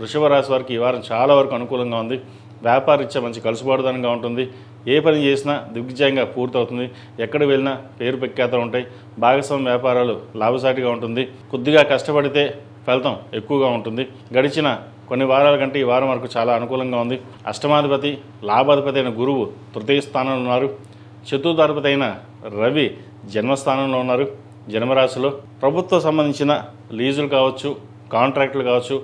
వృషభ రాశి వారికి ఈ వారం చాలా వరకు అనుకూలంగా ఉంది. వ్యాపారరీత్యా మంచి కలుసుబాటుదనంగా ఉంటుంది. ఏ పని చేసినా దిగ్విజయంగా పూర్తవుతుంది. ఎక్కడ వెళ్ళినా పేరు ప్రఖ్యాతలు ఉంటాయి. భాగస్వామ్య వ్యాపారాలు లాభసాటిగా ఉంటుంది. కొద్దిగా కష్టపడితే ఫలితం ఎక్కువగా ఉంటుంది. గడిచిన కొన్ని వారాల కంటే ఈ వారం వరకు చాలా అనుకూలంగా ఉంది. అష్టమాధిపతి లాభాధిపతి అయిన గురువు తృతీయ స్థానంలో ఉన్నారు. చతుర్థాధిపతి అయిన రవి జన్మస్థానంలో ఉన్నారు. జన్మరాశిలో ప్రభుత్వం సంబంధించిన లీజులు కావచ్చు, కాంట్రాక్టులు కావచ్చు,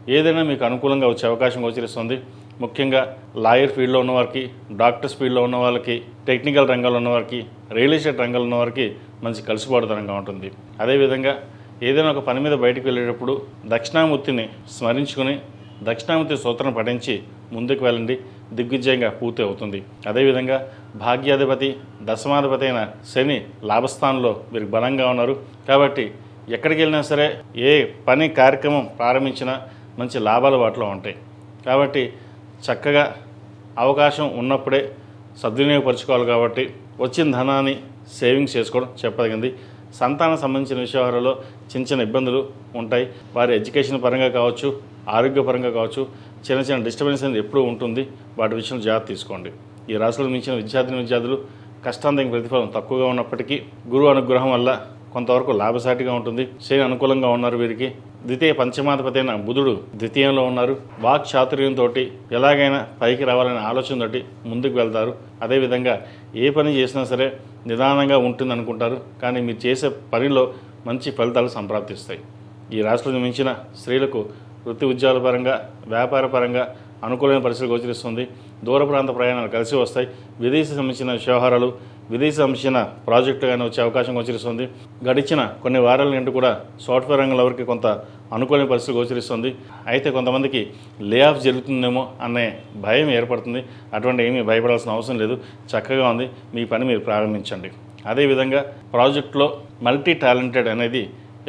ఏదైనా మీకు అనుకూలంగా వచ్చే అవకాశం గోచరిస్తుంది. ముఖ్యంగా లాయర్ ఫీల్డ్లో ఉన్నవారికి, డాక్టర్స్ ఫీల్డ్లో ఉన్న వాళ్ళకి, టెక్నికల్ రంగంలో ఉన్నవారికి, రియల్ ఎస్టేట్ రంగంలో ఉన్నవారికి మంచి కలుసుబాటుదనంగా ఉంటుంది. అదేవిధంగా ఏదైనా ఒక పని మీద బయటకు వెళ్ళేటప్పుడు దక్షిణామూర్తిని స్మరించుకొని దక్షిణామూర్తి సూత్రం పఠించి ముందుకు వెళ్ళండి. దిగ్విజయంగా పూర్తి అవుతుంది. అదేవిధంగా భాగ్యాధిపతి దశమాధిపతి అయిన శని లాభస్థానంలో మీరు బలంగా ఉన్నారు. కాబట్టి ఎక్కడికి వెళ్ళినా సరే ఏ పని కార్యక్రమం ప్రారంభించినా మంచి లాభాలు వాటిలో ఉంటాయి. కాబట్టి చక్కగా అవకాశం ఉన్నప్పుడే సద్వినియోగపరచుకోవాలి. కాబట్టి వచ్చిన ధనాన్ని సేవింగ్స్ చేసుకోవడం చెప్పదగింది. సంతానం సంబంధించిన విషయాలలో చిన్న చిన్న ఇబ్బందులు ఉంటాయి. వారి ఎడ్యుకేషన్ పరంగా కావచ్చు, ఆరోగ్యపరంగా కావచ్చు, చిన్న చిన్న డిస్టర్బెన్స్ అనేది ఎప్పుడూ ఉంటుంది. వాటి విషయంలో జాగ్రత్త తీసుకోండి. ఈ రాశిలో మించిన విద్యార్థులు కష్టాంతకి ప్రతిఫలం తక్కువగా ఉన్నప్పటికీ గురువు అనుగ్రహం వల్ల కొంతవరకు లాభసాటిగా ఉంటుంది. శని అనుకూలంగా ఉన్నారు. వీరికి ద్వితీయ పంచమాధిపతి అయిన బుధుడు ద్వితీయంలో ఉన్నారు. వాక్ చాతుర్యంతో ఎలాగైనా పైకి రావాలనే ఆలోచనతోటి ముందుకు వెళ్తారు. అదేవిధంగా ఏ పని చేసినా సరే నిదానంగా ఉంటుంది అనుకుంటారు. కానీ మీరు చేసే పనిలో మంచి ఫలితాలు సంప్రాప్తిస్తాయి. ఈ రాశిలో మించిన స్త్రీలకు వృత్తి ఉద్యోగాల పరంగా, వ్యాపార పరంగా అనుకూలమైన పరిస్థితులు గోచరిస్తుంది. దూర ప్రాంత ప్రయాణాలు కలిసి వస్తాయి. విదేశీ సంబంధించిన వ్యవహారాలు, విదేశీ సంబంధించిన ప్రాజెక్టులు కానీ వచ్చే అవకాశం గోచరిస్తుంది. గడిచిన కొన్ని వారాల నుండి కూడా సాఫ్ట్వేర్ రంగంలో వరకు కొంత అనుకూలమైన పరిస్థితి గోచరిస్తుంది. అయితే కొంతమందికి లే ఆఫ్ జరుగుతుందేమో అనే భయం ఏర్పడుతుంది. అటువంటి ఏమీ భయపడాల్సిన అవసరం లేదు. చక్కగా ఉంది. మీ పని మీరు ప్రారంభించండి. అదేవిధంగా ప్రాజెక్టులో మల్టీ టాలెంటెడ్ అనేది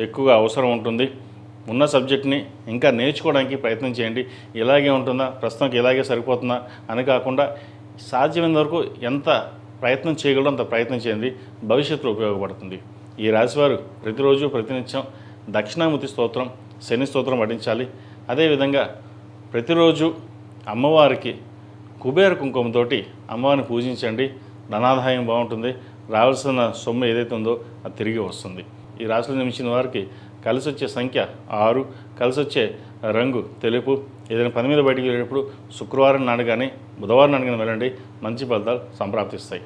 ఎక్కువగా అవసరం ఉంటుంది. ఉన్న సబ్జెక్ట్ని ఇంకా నేర్చుకోవడానికి ప్రయత్నం చేయండి. ఇలాగే ఉంటుందా, ప్రస్తుతానికి ఇలాగే సరిపోతుందా అని కాకుండా సాధ్యమైనంత వరకు ఎంత ప్రయత్నం చేయగలరో అంత ప్రయత్నం చేయండి. భవిష్యత్తులో ఉపయోగపడుతుంది. ఈ రాశివారు ప్రతిరోజు ప్రతినిత్యం దక్షిణామూర్తి స్తోత్రం, శని స్తోత్రం పఠించాలి. అదేవిధంగా ప్రతిరోజు అమ్మవారికి కుబేర కుంకుమతోటి అమ్మవారిని పూజించండి. ధనాదాయం బాగుంటుంది. రావాల్సిన సొమ్ము ఏదైతే ఉందో అది తిరిగి వస్తుంది. ఈ రాశిలో జన్మించిన వారికి కలిసి వచ్చే సంఖ్య 6, కలిసి వచ్చే రంగు తెలుపు. ఏదైనా పని మీద బయటికి వెళ్ళేటప్పుడు శుక్రవారం నాడు కానీ బుధవారం నాడు కానీ వెళ్ళండి. మంచి ఫలితాలు సంప్రాప్తిస్తాయి.